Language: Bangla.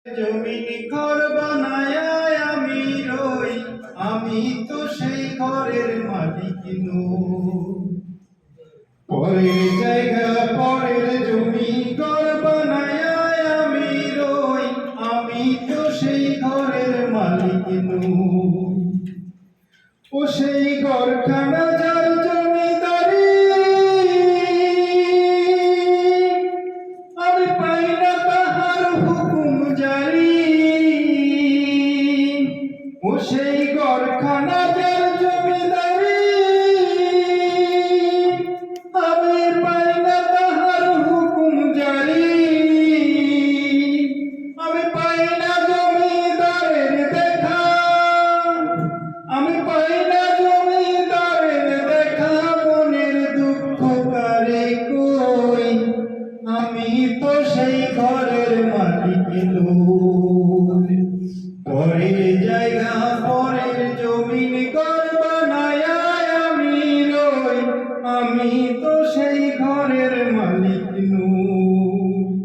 জমিন ঘর বানায় আমি রই, আমি তো সেই ঘরের মালিক নই। পরের জায়গা পরের জমি ঘর বানায় আমি রই, আমি তো সেই ঘরের মালিক নই। ও সেই ঘরখানা যার জমিদারি, আমি পাই না তাহার হুকুম জারি। ও সেই ঘরখানা যার জমিদারি, আমি পাই না তাহার হুকুম জারি। আমি পাই না জমিদারের দেখা, আমি পাই না জমিদারের দেখা, মনের দুঃখ কারে কই, আমি তো সেই ঘরের মালিক নই। পরের জায়গা